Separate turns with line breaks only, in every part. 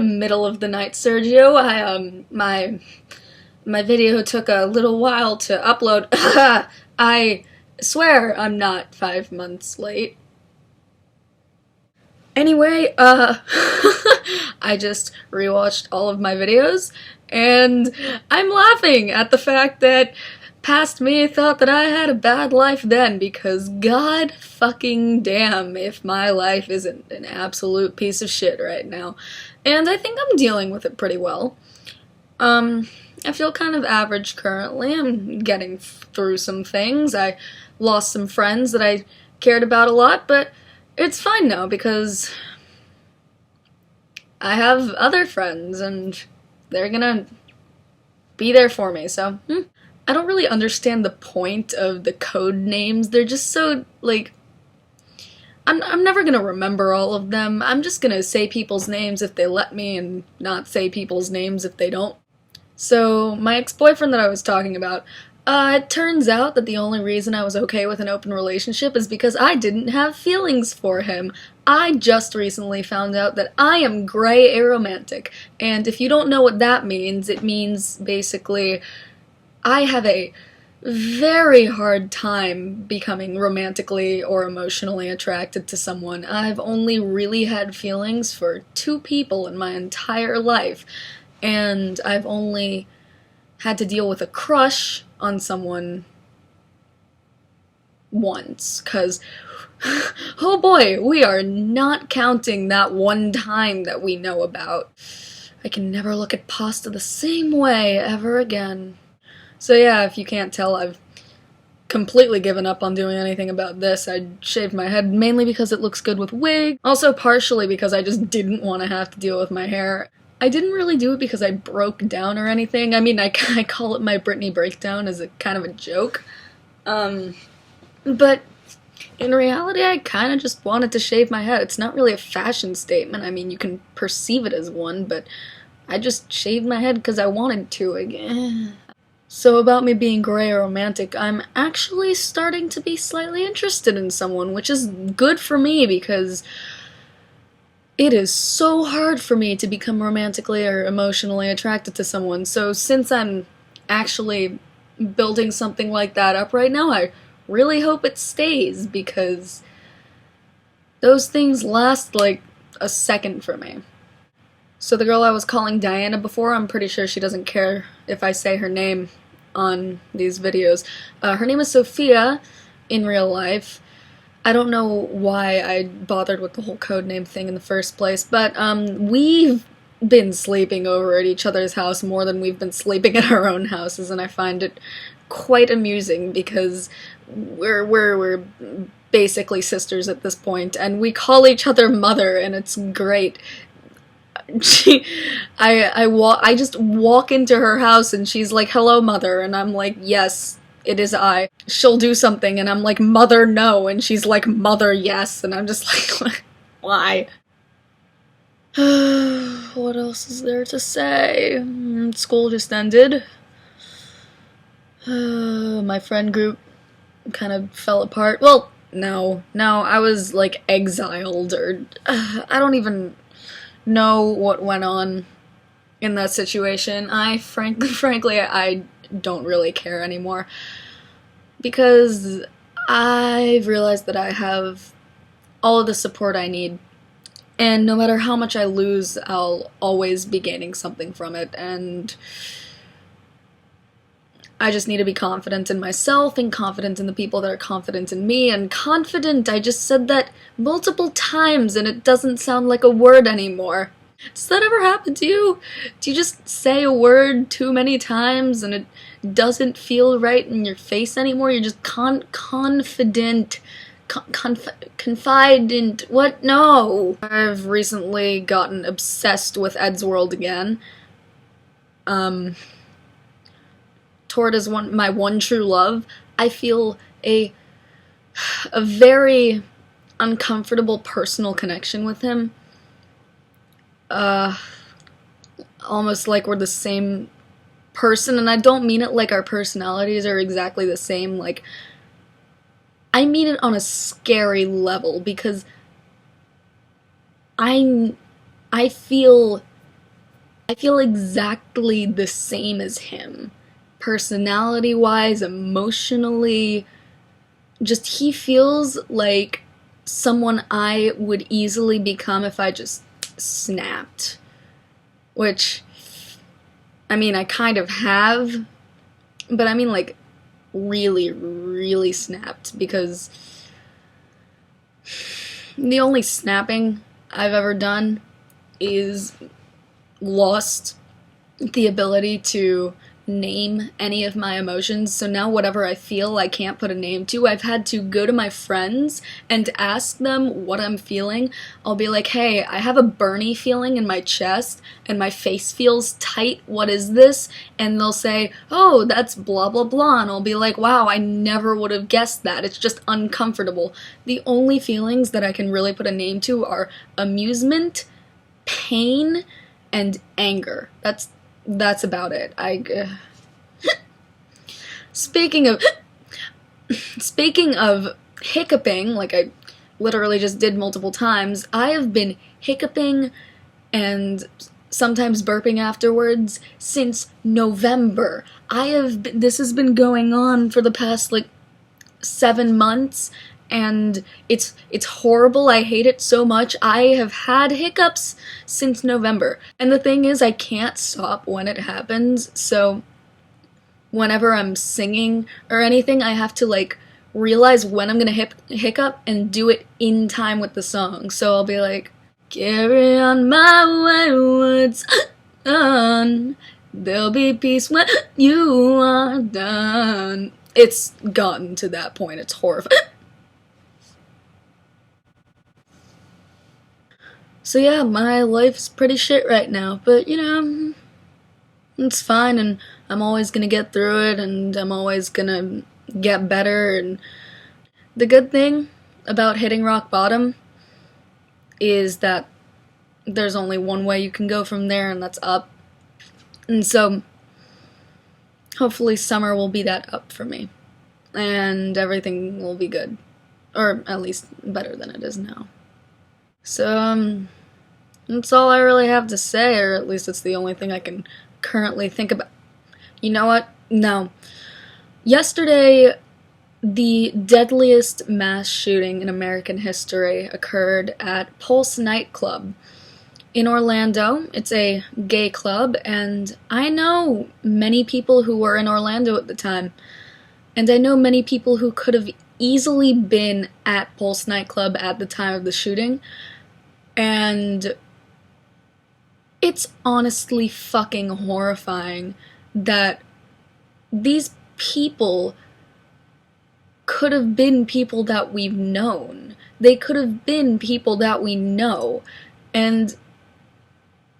Middle of the night, Sergio. My video took a little while to upload. I swear I'm not 5 months late. Anyway, I just rewatched all of my videos, and I'm laughing at the fact that past me thought that I had a bad life then, because god fucking damn if my life isn't an absolute piece of shit right now. And I think I'm dealing with it pretty well. I feel kind of average currently. I'm getting through some things. I lost some friends that I cared about a lot, but it's fine now because I have other friends and they're gonna be there for me, so, I don't really understand the point of the code names. They're just so, like, I'm never gonna remember all of them. I'm just gonna say people's names if they let me and not say people's names if they don't. So, my ex-boyfriend that I was talking about, it turns out that the only reason I was okay with an open relationship is because I didn't have feelings for him. I just recently found out that I am gray aromantic, and if you don't know what that means, it means basically I have a very hard time becoming romantically or emotionally attracted to someone. I've only really had feelings for 2 people in my entire life, and I've only had to deal with a crush on someone once, cause oh boy, we are not counting that one time that we know about. I can never look at pasta the same way ever again. So yeah, if you can't tell, I've completely given up on doing anything about this. I shaved my head mainly because it looks good with wig, also partially because I just didn't want to have to deal with my hair. I didn't really do it because I broke down or anything. I mean, I call it my Britney breakdown as a kind of a joke. But in reality, I kind of just wanted to shave my head. It's not really a fashion statement. I mean, you can perceive it as one, but I just shaved my head because I wanted to again. So about me being gray romantic, I'm actually starting to be slightly interested in someone, which is good for me because it is so hard for me to become romantically or emotionally attracted to someone. So since I'm actually building something like that up right now, I really hope it stays because those things last like a second for me. So the girl I was calling Diana before, I'm pretty sure she doesn't care if I say her name on these videos. Her name is Sophia in real life. I don't know why I bothered with the whole codename thing in the first place, but we've been sleeping over at each other's house more than we've been sleeping at our own houses, and I find it quite amusing because we're basically sisters at this point, and we call each other mother, and it's great. I just walk into her house and she's like, "Hello, mother," and I'm like, "Yes, it is I." She'll do something and I'm like, "Mother, no," and she's like, "Mother, yes," and I'm just like, why? What else is there to say? School just ended. My friend group kind of fell apart. Well, no, I was like exiled, or I don't even know what went on in that situation. Frankly, I don't really care anymore because I've realized that I have all of the support I need, and no matter how much I lose, I'll always be gaining something from it, and I just need to be confident in myself and confident in the people that are confident in me, and confident, I just said that multiple times and it doesn't sound like a word anymore. Does that ever happen to you? Do you just say a word too many times and it doesn't feel right in your face anymore? You're just confident. Confident. What? No. I've recently gotten obsessed with Eddsworld again. Tord is my one true love. I feel a very uncomfortable personal connection with him. Almost like we're the same person, and I don't mean it like our personalities are exactly the same, like, I mean it on a scary level, because I feel I feel exactly the same as him. Personality-wise, emotionally, just he feels like someone I would easily become if I just snapped. Which, I mean, I kind of have, but I mean, like, really, really snapped, because the only snapping I've ever done is lost the ability to name any of my emotions. So now whatever I feel I can't put a name to, I've had to go to my friends and ask them what I'm feeling. I'll be like, hey, I have a burny feeling in my chest and my face feels tight, what is this? And they'll say, oh, that's blah blah blah, and I'll be like, wow, I never would have guessed that, it's just uncomfortable. The only feelings that I can really put a name to are amusement, pain, and anger. That's about it. Speaking of hiccuping, like I literally just did multiple times, I have been hiccuping and sometimes burping afterwards since November. This has been going on for the past like 7 months, and it's horrible. I hate it so much. I have had hiccups since November, and the thing is, I can't stop when it happens, so whenever I'm singing or anything, I have to like realize when I'm gonna hiccup and do it in time with the song. So I'll be like, carry on my wayward son, there'll be peace when you are done. It's gotten to that point, it's horrifying. So yeah, my life's pretty shit right now, but you know, it's fine, and I'm always gonna get through it, and I'm always gonna get better, and the good thing about hitting rock bottom is that there's only one way you can go from there, and that's up. And so, hopefully summer will be that up for me, and everything will be good. Or at least better than it is now. So, that's all I really have to say, or at least it's the only thing I can currently think about. You know what? No. Yesterday, the deadliest mass shooting in American history occurred at Pulse nightclub in Orlando. It's a gay club, and I know many people who were in Orlando at the time, and I know many people who could have easily been at Pulse nightclub at the time of the shooting, and it's honestly fucking horrifying that these people could have been people that we've known. They could have been people that we know, and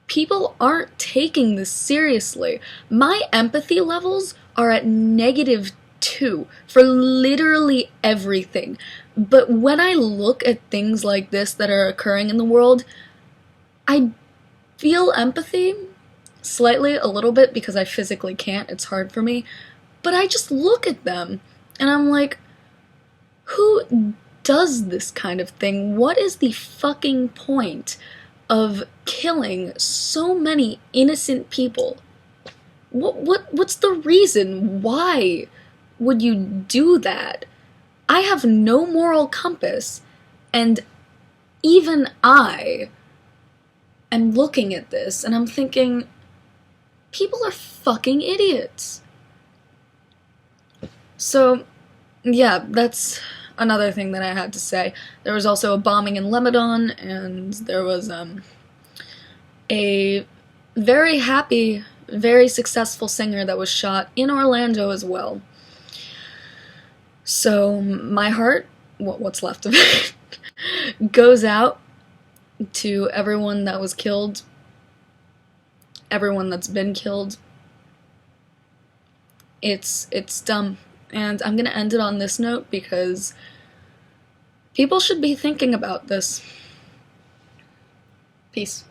people aren't taking this seriously. My empathy levels are at -2 for literally everything. But when I look at things like this that are occurring in the world, I feel empathy, slightly, a little bit, because I physically can't, it's hard for me, but I just look at them, and I'm like, who does this kind of thing? What is the fucking point of killing so many innocent people? What's the reason? Why would you do that? I have no moral compass, and even I am looking at this and I'm thinking, people are fucking idiots. So, yeah, that's another thing that I had to say. There was also a bombing in Lebanon, and there was a very happy, very successful singer that was shot in Orlando as well. So my heart, what's left of it, goes out to everyone that was killed, everyone that's been killed. It's dumb. And I'm gonna end it on this note because people should be thinking about this. Peace.